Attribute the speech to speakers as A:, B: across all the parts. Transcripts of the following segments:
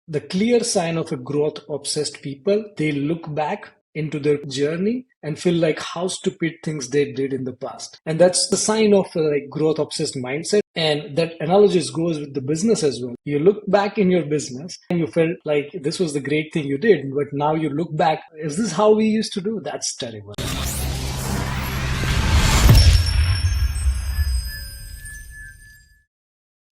A: the clear sign of a growth obsessed people. They look back into their journey and feel like how stupid things they did in the past. And that's the sign of like growth obsessed mindset. And that analogy goes with the business as well. You look back in your business and you felt like this was the great thing you did, but now you look back, is this how we used to do? That's terrible.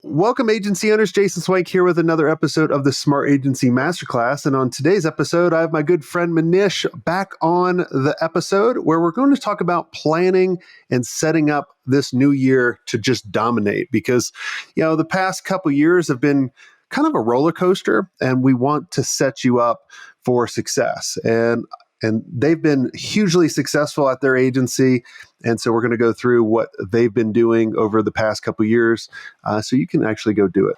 B: Welcome, agency owners. Jason Swank here with another episode of the Smart Agency Masterclass. And on today's episode, I have my good friend Manish back on the episode where we're going to talk about planning and setting up this new year to just dominate. Because, the past couple years have been kind of a roller coaster, and we want to set you up for success. And they've been hugely successful at their agency. And so we're going to go through what they've been doing over the past couple of years so you can actually go do it.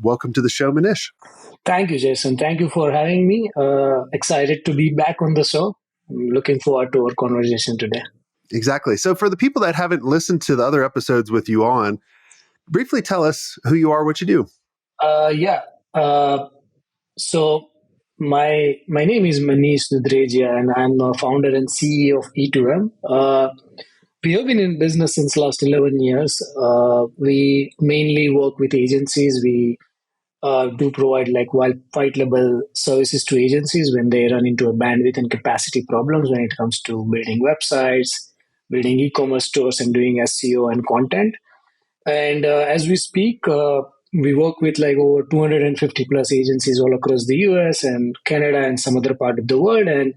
B: Welcome to the show, Manish.
A: Thank you, Jason. Thank you for having me. Excited to be back on the show. I'm looking forward to our conversation today.
B: Exactly. So for the people that haven't listened to the other episodes with you on, briefly tell us who you are, what you do.
A: So my name is Manish Dudharejia, and I'm a founder and CEO of E2M. We have been in business since last 11 years. We mainly work with agencies. We do provide like white label services to agencies when they run into a bandwidth and capacity problems when it comes to building websites, building e-commerce stores, and doing SEO and content. And as we speak, we work with like over 250 plus agencies all across the US and Canada and some other part of the world. And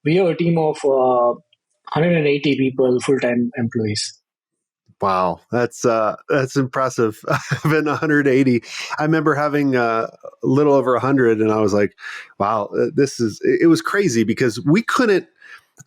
A: we have a team of 180 people, full-time employees.
B: Wow, that's impressive. I've been 180. I remember having a little over 100, and I was like, "Wow, it was crazy because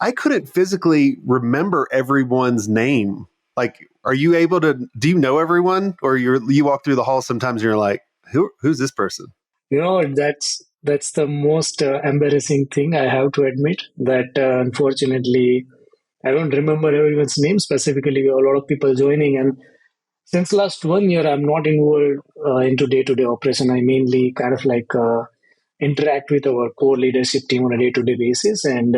B: I couldn't physically remember everyone's name. Like, are you able to? Do you know everyone, or you walk through the hall sometimes and you're like, who's this person?"
A: That's the most embarrassing thing I have to admit. That unfortunately I don't remember everyone's name specifically. We have a lot of people joining, and since last 1 year, I'm not involved into day-to-day operation. I mainly kind of like interact with our core leadership team on a day-to-day basis, and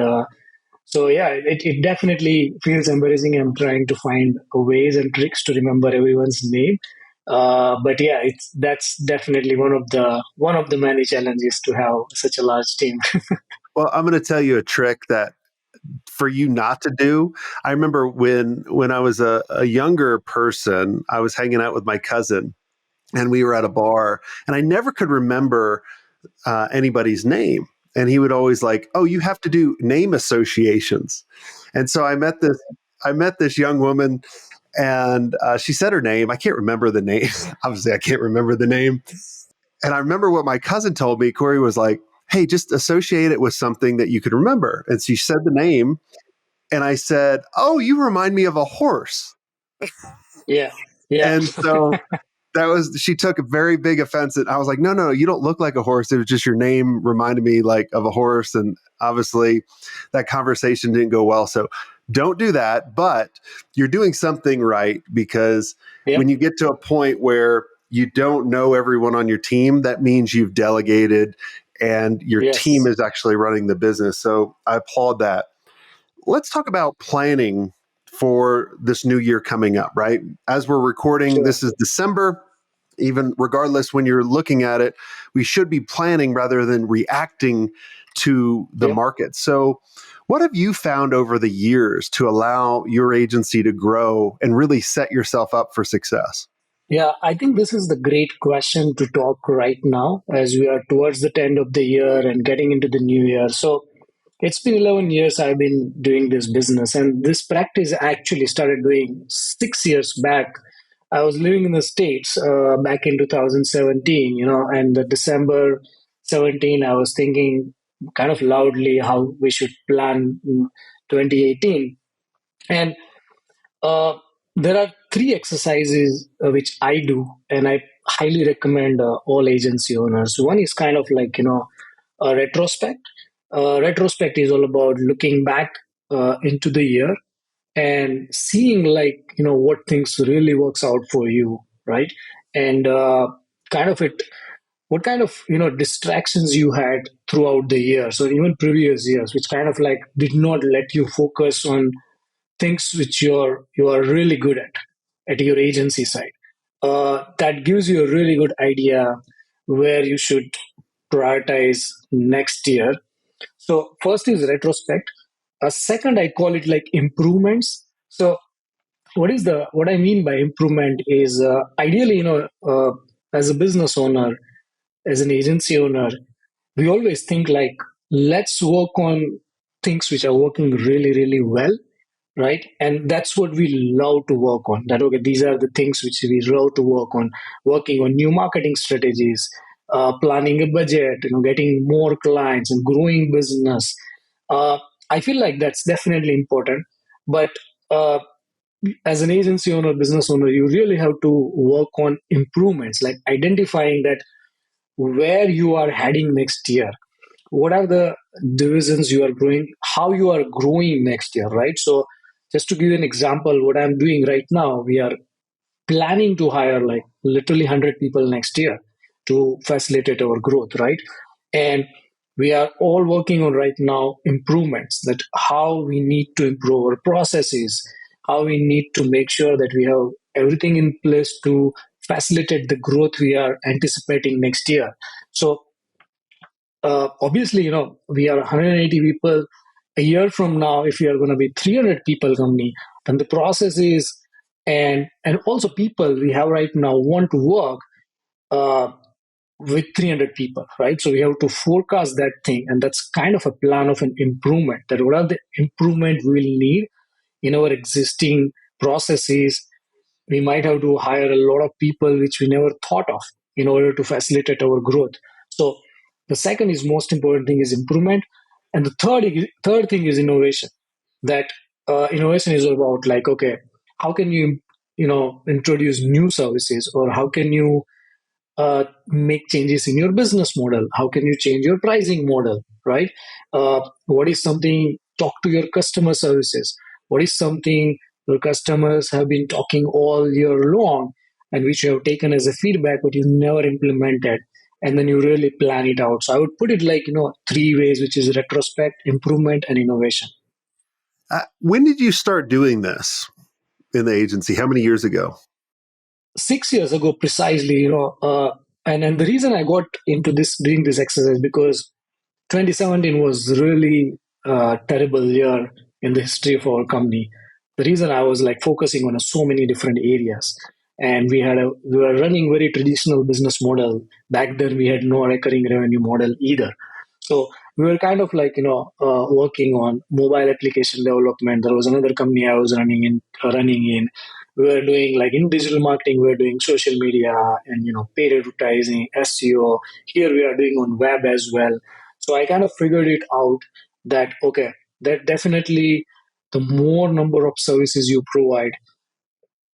A: so yeah, it definitely feels embarrassing. I'm trying to find ways and tricks to remember everyone's name. But yeah, that's definitely one of the many challenges to have such a large team.
B: Well, I'm going to tell you a trick that for you not to do. I remember when I was a younger person, I was hanging out with my cousin, and we were at a bar, and I never could remember anybody's name. And he would always like, "Oh, you have to do name associations." And so I met this young woman, and she said her name. I can't remember the name. Obviously, I can't remember the name. And I remember what my cousin told me. Corey was like, "Hey, just associate it with something that you could remember." And she said the name, and I said, "Oh, you remind me of a horse."
A: Yeah, yeah.
B: And so she took a very big offense. And I was like, no, you don't look like a horse. It was just your name reminded me like of a horse. And obviously that conversation didn't go well. So don't do that, but you're doing something right, because
A: Yep.
B: when you get to a point where you don't know everyone on your team, that means you've delegated and your
A: Yes.
B: team is actually running the business. So I applaud that. Let's talk about planning for this new year coming up, right? As we're recording,
A: Sure.
B: This is December. Even regardless, when you're looking at it, we should be planning rather than reacting to the market. So, what have you found over the years to allow your agency to grow and really set yourself up for success?
A: Yeah, I think this is the great question to talk right now as we are towards the end of the year and getting into the new year. So it's been 11 years I've been doing this business, and this practice actually started doing 6 years back. I was living in the States back in 2017, and the December 17, I was thinking kind of loudly how we should plan 2018. And uh, there are three exercises which I do, and highly recommend all agency owners. One is kind of like, a retrospect. Retrospect is all about looking back into the year and seeing, like, what things really works out for you, right? And kind of it what kind of distractions you had throughout the year, so even previous years, which kind of like did not let you focus on things which you are really good at your agency side. That gives you a really good idea where you should prioritize next year. So first is retrospect. A second, I call it like improvements. So what I mean by improvement is, ideally, as a business owner, as an agency owner, we always think like, let's work on things which are working really, really well, right? And that's what we love to work on. That, okay, these are the things which we love to work on. Working on new marketing strategies, planning a budget, getting more clients and growing business. uh, I feel like that's definitely important. But uh, as an agency owner, business owner, you really have to work on improvements, like identifying that where you are heading next year, what are the divisions you are growing, how you are growing next year, right? So just to give you an example, what I'm doing right now, we are planning to hire like literally 100 people next year to facilitate our growth, right? And we are all working on right now improvements, that how we need to improve our processes, how we need to make sure that we have everything in place to facilitate the growth we are anticipating next year. So obviously, we are 180 people. A year from now, if we are going to be 300 people company, then the process is, and also people we have right now want to work uh, with 300 people, right? So we have to forecast that thing, and that's kind of a plan of an improvement, that what are the improvement we'll need in our existing processes. We might have to hire a lot of people which we never thought of in order to facilitate our growth. So the second is most important thing is improvement, and the third thing is innovation. That innovation is about, like, okay, how can you introduce new services, or how can you make changes in your business model? How can you change your pricing model, right? What is something, talk to your customer services. What is something your customers have been talking all year long, and which you have taken as a feedback, but you never implemented, and then you really plan it out. So I would put it like, three ways, which is retrospect, improvement, and innovation.
B: When did you start doing this in the agency? How many years ago?
A: 6 years ago precisely, and the reason I got into this, doing this exercise, because 2017 was really a terrible year in the history of our company. The reason I was like focusing on so many different areas, and we were running very traditional business model. Back then, we had no recurring revenue model either. So we were kind of like, working on mobile application development. There was another company I was running in. We were doing like in digital marketing. We were doing social media and paid advertising, SEO. Here we are doing on web as well. So I kind of figured it out that, okay, that definitely, the more number of services you provide,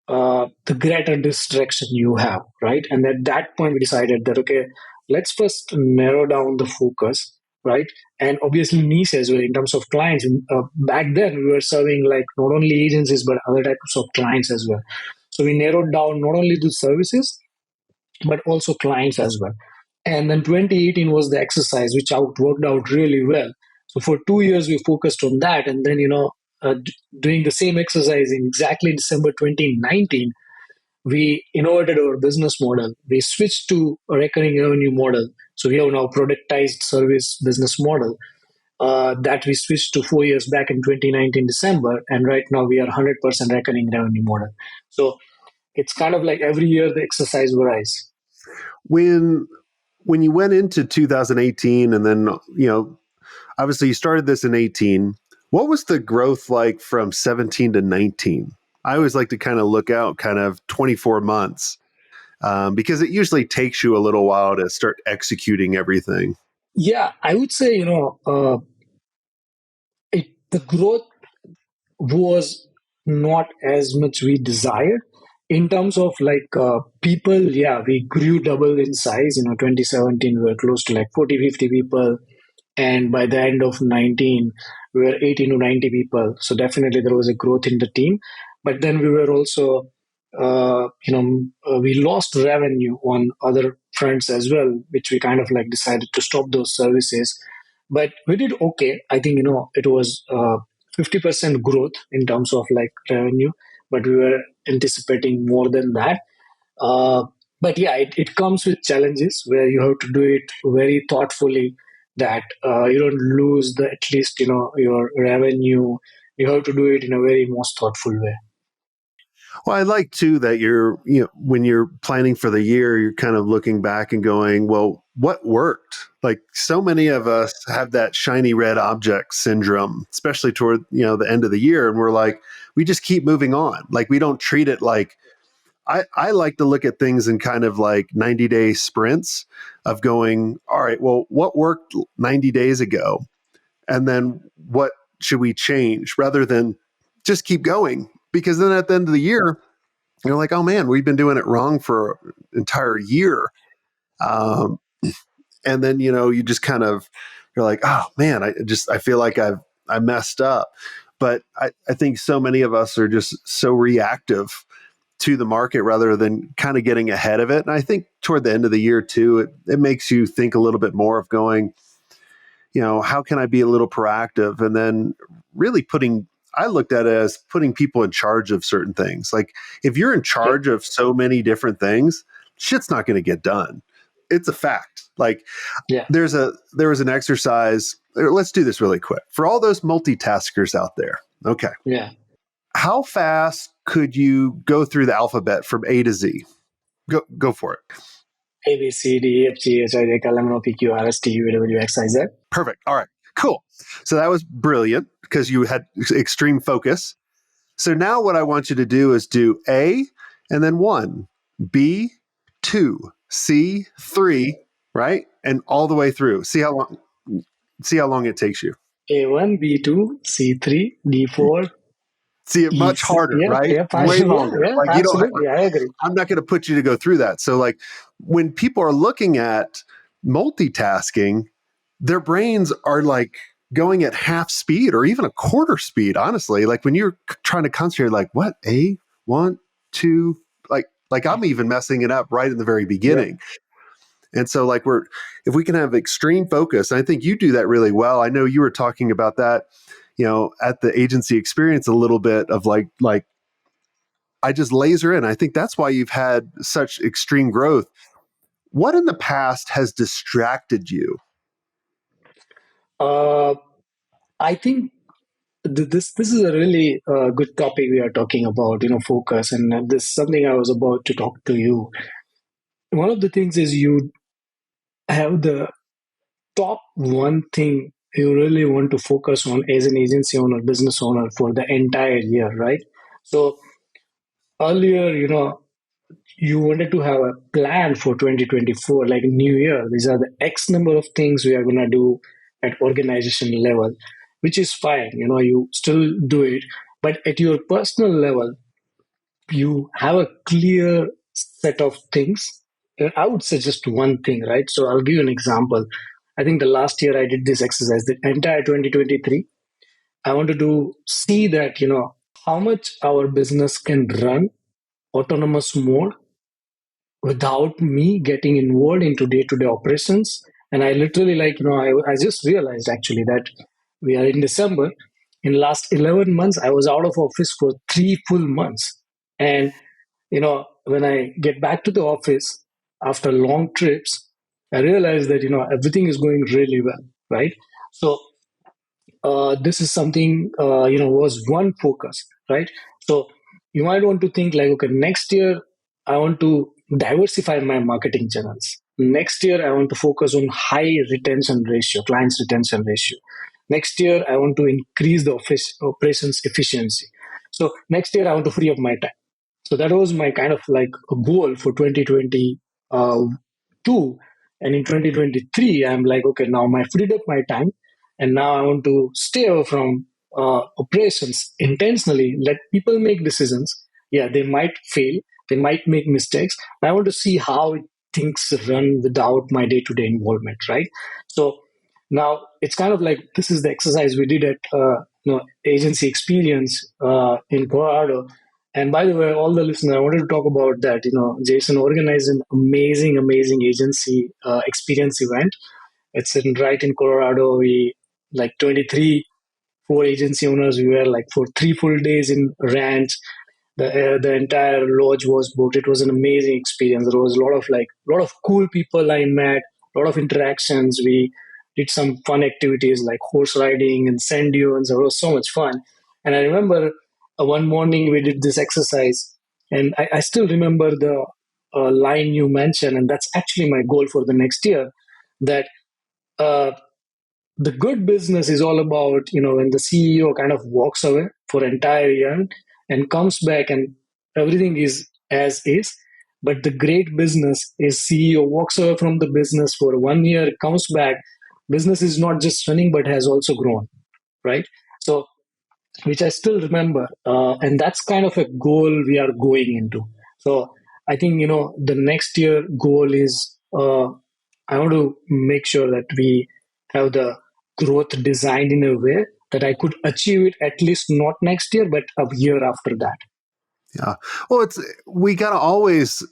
A: the greater distraction you have, right? And at that point, we decided that, okay, let's first narrow down the focus, right? And obviously niche as well in terms of clients. Back then, we were serving like not only agencies but other types of clients as well. So we narrowed down not only the services but also clients as well. And then 2018 was the exercise, which worked out really well. So for 2 years, we focused on that. And then, doing the same exercise in exactly December 2019, we innovated our business model. We switched to a recurring revenue model. So we have now productized service business model that we switched to 4 years back in 2019 December. And right now we are 100% recurring revenue model. So it's kind of like every year the exercise varies.
B: When when you went into 2018, and then obviously you started this in 18, what was the growth like from 17 to 19? I always like to kind of look out kind of 24 months, because it usually takes you a little while to start executing everything.
A: Yeah, I would say, the growth was not as much we desired. In terms of people, yeah, we grew double in size. 2017 we were close to like 40, 50 people, and by the end of 19 we were 18 to 90 people. So definitely there was a growth in the team, but then we were also we lost revenue on other fronts as well, which we kind of like decided to stop those services. But we did okay. I think it was 50% growth in terms of like revenue, but we were anticipating more than that. uh, but yeah, it comes with challenges where you have to do it very thoughtfully, that you don't lose the at least your revenue. You have to do it in a very most thoughtful way.
B: Well, I like too that when you're planning for the year, you're kind of looking back and going, well, what worked? Like so many of us have that shiny red object syndrome, especially toward, the end of the year. And we're like, we just keep moving on. Like we don't treat it like, I like to look at things in kind of like 90-day sprints of going, all right, well, what worked 90 days ago? And then what should we change rather than just keep going? Because then at the end of the year, you're like, oh man, we've been doing it wrong for an entire year. Um, and then, you just kind of, you're like, oh man, I feel like I messed up. But I think so many of us are just so reactive to the market rather than kind of getting ahead of it. And I think toward the end of the year too, it makes you think a little bit more of going, how can I be a little proactive? And then really I looked at it as putting people in charge of certain things. Like if you're in
A: Yep.
B: charge of so many different things, shit's not going to get done. It's a fact. Like
A: Yeah.
B: there was an exercise. Let's do this really quick for all those multitaskers out there. Okay.
A: Yeah.
B: How fast could you go through the alphabet from A to Z? Go for it.
A: A B C D E F G H I J K L M N O P Q R S T U V W X Y Z.
B: Perfect. All right. Cool. So that was brilliant because you had extreme focus. So now what I want you to do is do A and then one, B, two, C, three, right? And all the way through. See how long it takes you.
A: A1, B2, C3, D4,
B: See it much
A: E6.
B: harder,
A: Yeah,
B: right?
A: yeah, fine.
B: Way
A: Yeah,
B: longer.
A: yeah,
B: Like you don't
A: absolutely. I agree.
B: I'm not going to put you to go through that. So like when people are looking at multitasking, their brains are like going at half speed or even a quarter speed, honestly. Like when you're trying to concentrate, like what? A, one, two, like I'm even messing it up right in the very
A: Yep.
B: beginning. And so like if we can have extreme focus, and I think you do that really well. I know you were talking about that, at the agency experience a little bit of like I just laser in. I think that's why you've had such extreme growth. What in the past has distracted you?
A: Uh, I think this is a really good topic we are talking about. Focus, and this is something I was about to talk to you. One of the things is you have the top one thing you really want to focus on as an agency owner, business owner for the entire year, right? So earlier, you wanted to have a plan for 2024, like new year. These are the X number of things we are going to do at organization level, which is fine. You still do it, but at your personal level, you have a clear set of things. I would suggest one thing, right? So I'll give you an example. I think the last year I did this exercise, the entire 2023. I want to see that, how much our business can run autonomous mode without me getting involved into day-to-day operations. And I literally I just realized actually that we are in December. In last 11 months, I was out of office for 3 full months. And when I get back to the office after long trips, I realize that everything is going really well, right? So this is something was one focus, right? So you might want to think like, okay, next year I want to diversify my marketing channels. Next year I want to focus on high retention ratio, clients retention ratio. Next year I want to increase the office operations efficiency. So next year I want to free up my time. So that was my kind of like a goal for 2022. And in 2023, I'm like, okay, now I freed up my time. And now I want to stay away from operations intentionally, let people make decisions. Yeah, they might fail, They might make mistakes. I want to see how things run without my day-to-day involvement, right? So now it's kind of like this is the exercise we did at agency experience in Colorado. And by the way, all the listeners, I wanted to talk about that. Jason organized an amazing agency experience event. It's right in Colorado. We like 23 four agency owners. We were like for 3 full days in ranch. The entire lodge was booked. It was an amazing experience. There was a lot of cool people I met, a lot of interactions. We did some fun activities like horse riding and sand dunes. It was so much fun. And I remember one morning we did this exercise, and I still remember the line you mentioned, and that's actually my goal for the next year. That uh, the good business is all about when the CEO kind of walks away for entire year and comes back and everything is as is. But the great business is CEO walks away from the business for 1 year, comes back, business is not just running but has also grown, right? So which I still remember. And that's kind of a goal we are going into. So I think, the next year goal is I want to make sure that we have the growth designed in a way that I could achieve it at least not next year, but a year after that.
B: Yeah. Well, we got to always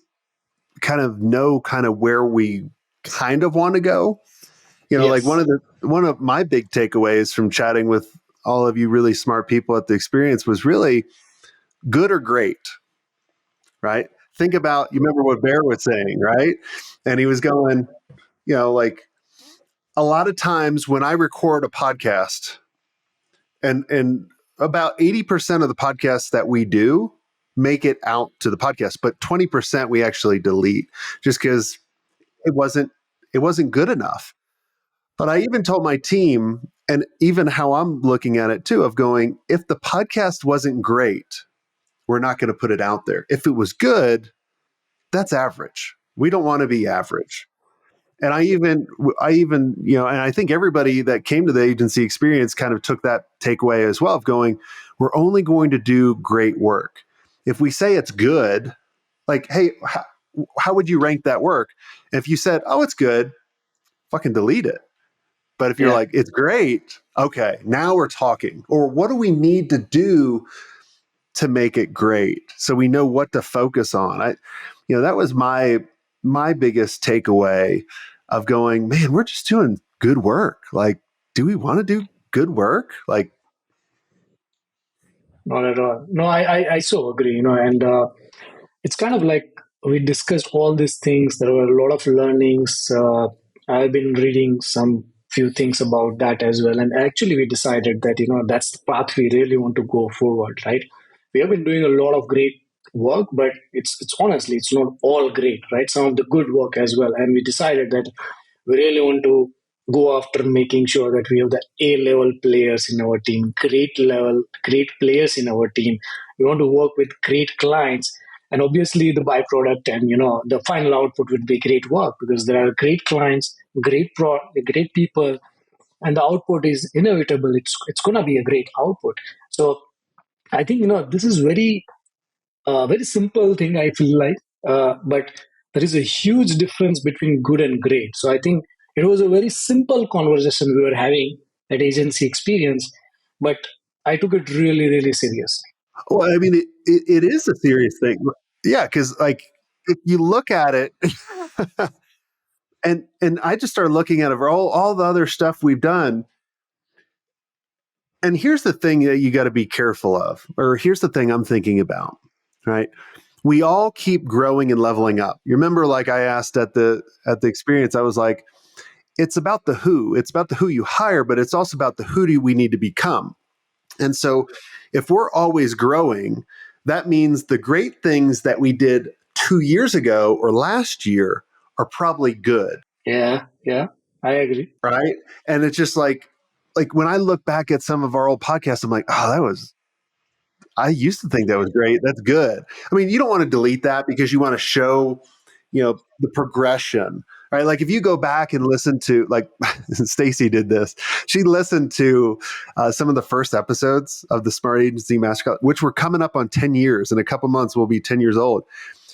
B: kind of know kind of where we kind of want to go. Like
A: Yes.
B: one of my big takeaways from chatting with all of you really smart people at the experience was really good or great, right? Think about, you remember what Bear was saying, right? And he was going, like a lot of times when I record a podcast, and about 80% of the podcasts that we do make it out to the podcast, but 20% we actually delete just because it wasn't it wasn't good enough. But I even told my team, and even how I'm looking at it too, of going, if the podcast wasn't great, we're not going to put it out there. If it was good, that's average. We don't want to be average. And I even, and I think everybody that came to the agency experience kind of took that takeaway as well of going, we're only going to do great work. If we say it's good, like, hey, how would you rank that work? And if you said, oh, it's good, fucking delete it. But if you're
A: Yeah.
B: like, it's great, okay, now we're talking. Or what do we need to do to make it great so we know what to focus on? That was my biggest takeaway of going, man, we're just doing good work. Like, do we want to do good work? Like,
A: Not at all. No, I so agree, and it's kind of like we discussed all these things. There were a lot of learnings. I've been reading some few things about that as well. And actually, we decided that, that's the path we really want to go forward, right? We have been doing a lot of great work, but it's honestly, it's not all great, right? Some of the good work as well. And we decided that we really want to go after making sure that we have the A level players in our team, great players in our team. We want to work with great clients, and obviously the byproduct and the final output would be great work because there are great clients, great people, and the output is inevitable. It's gonna be a great output. So I think this is very simple thing, I feel like, but there is a huge difference between good and great. So I think it was a very simple conversation we were having at agency experience, but I took it really, really seriously.
B: well, I mean, it is a serious thing. Yeah, because like if you look at it, and I just started looking at it, all the other stuff we've done. And here's the thing that you got to be careful of, or here's the thing I'm thinking about, right? We all keep growing and leveling up. You remember, like I asked at the experience, I was like, it's about the who. It's about the who you hire, but it's also about the who do we need to become. And so if we're always growing, that means the great things that we did 2 years ago or last year are probably good,
A: Yeah, yeah, I agree.
B: right? And it's just like when I look back at some of our old podcasts, I'm like, oh, I used to think that was great. That's good. I mean, you don't want to delete that because you want to show, the progression, right? Like if you go back and listen to, like Stacy did this, she listened to some of the first episodes of the Smart Agency Masterclass, which were coming up on 10 years. In a couple months, we'll be 10 years old.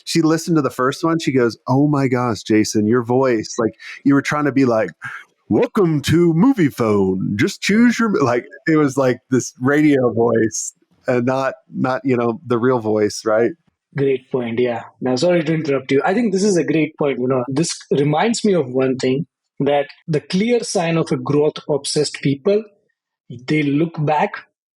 B: she listened to the first one. She goes, "Oh my gosh, Jason, your voice, like you were trying to be like, welcome to movie phone. Just choose your," like it was like this radio voice and not, the real voice, right?
A: Great point. Yeah. Now, sorry to interrupt you. I think this is a great point. This reminds me of one thing, that the clear sign of a growth obsessed people, they look back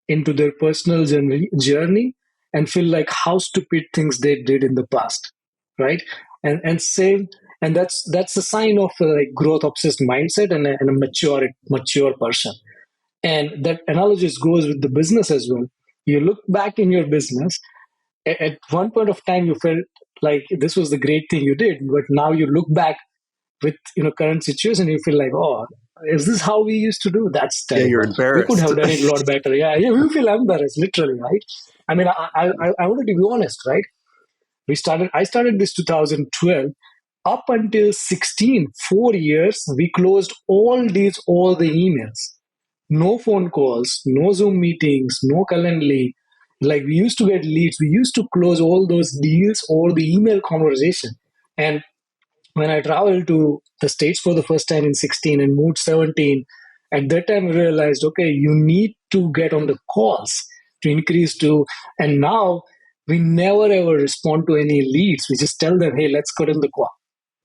A: into their personal journey and feel like how stupid things they did in the past, right? And same, and that's a sign of a like growth obsessed mindset and a mature person. And that analogy goes with the business as well. You look back in your business, at one point of time you felt like this was the great thing you did, but now you look back with current situation, you feel like, oh, is this how we used to do? That's
B: Yeah, you're
A: terrible. We could
B: embarrassed.
A: have done it a lot better. Yeah, yeah, we feel embarrassed, literally, right? I mean, I wanted to be honest, right? I started this 2012. Up until 16, 4 years, we closed all the emails. No phone calls, no Zoom meetings, no Calendly. Like we used to get leads. We used to close all those deals, all the email conversation. And when I traveled to the States for the first time in 16 and moved 17, at that time I realized, okay, you need to get on the calls to increase to, and now we never ever respond to any leads. We just tell them, hey, let's get on the call,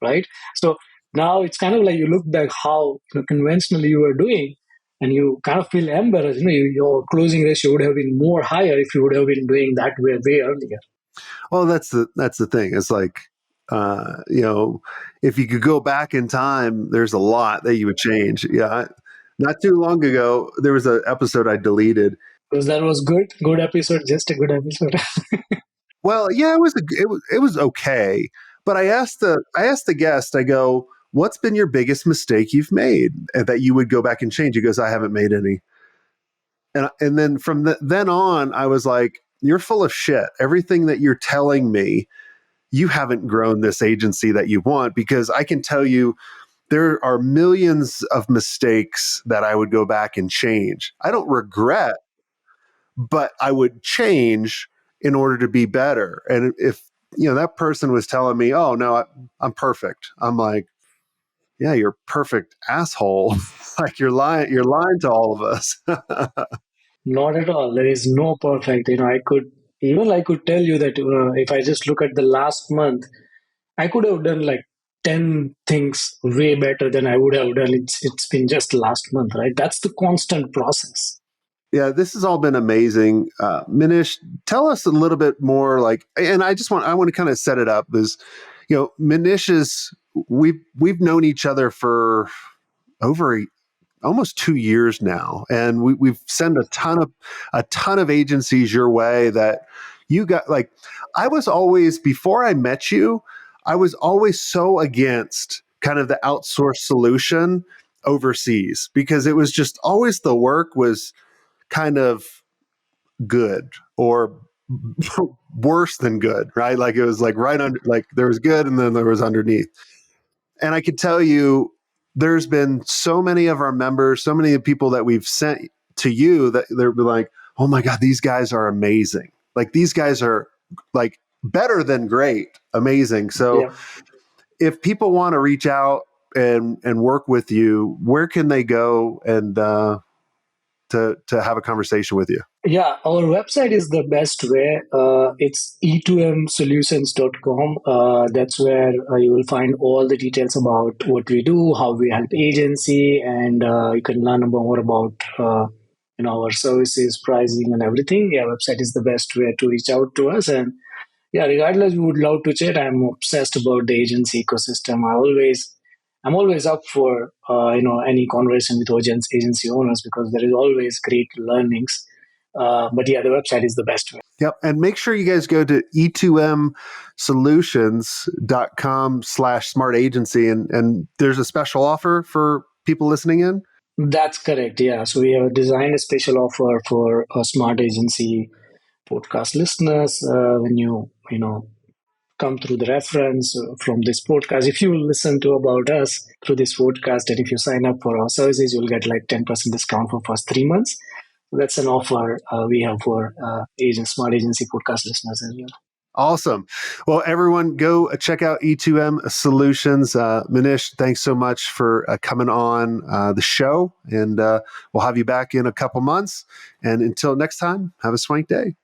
A: right? So now it's kind of like you look back how conventionally you were doing, and you kind of feel embarrassed. Your closing ratio would have been more higher if you would have been doing that way earlier.
B: Well, that's the thing. It's like, if you could go back in time, there's a lot that you would change. Yeah. Not too long ago, there was an episode I deleted.
A: Because that was good episode, just a good episode.
B: Well, yeah, it was okay. But I asked the guest, I go, "What's been your biggest mistake you've made that you would go back and change?" He goes, "I haven't made any." And then from then on, I was like, "You're full of shit. Everything that you're telling me, you haven't grown this agency that you want, because I can tell you there are millions of mistakes that I would go back and change. I don't regret, but I would change in order to be better." And if that person was telling me, "Oh no, I'm perfect," I'm like, "Yeah, you're perfect, asshole." Like you're lying to all of us.
A: Not at all. There is no perfect. I could tell you that if I just look at the last month, I could have done like 10 things way better than I would have done. It's been just last month, right? That's the constant process.
B: Yeah, this has all been amazing. Minish, tell us a little bit more. Like, and I want to kind of set it up as, Minish is we've known each other for over almost 2 years now, and we've sent a ton of agencies your way that you got. Like, I was always, before I met you, I was always so against kind of the outsourced solution overseas, because it was just always the work was kind of good or worse than good, right? Like it was like right under, like there was good and then there was underneath. And I could tell you, there's been so many of our members, so many of the people that we've sent to you that they're like, "Oh my God, these guys are amazing. Like these guys are like better than great, amazing." So
A: Yeah.
B: if people want to reach out and work with you, where can they go and to have a conversation with you?
A: Yeah, our website is the best way. It's e2msolutions.com. That's where you will find all the details about what we do, how we help agency, and you can learn more about our services, pricing, and everything. Yeah, website is the best way to reach out to us. And yeah, regardless, we would love to chat. I'm obsessed about the agency ecosystem. I'm always up for any conversation with agency owners, because there is always great learnings. But yeah, the website is the best way.
B: Yep. And make sure you guys go to e2msolutions.com/smart agency. And there's a special offer for people listening in.
A: That's correct. Yeah. So we have designed a special offer for smart agency podcast listeners. When you come through the reference from this podcast, if you listen to about us through this podcast, and if you sign up for our services, you'll get like 10% discount for first 3 months. That's an offer we have for smart agency podcast listeners as well.
B: Awesome. Well, everyone, go check out E2M Solutions. Manish, thanks so much for coming on the show, and we'll have you back in a couple months. And until next time, have a swank day.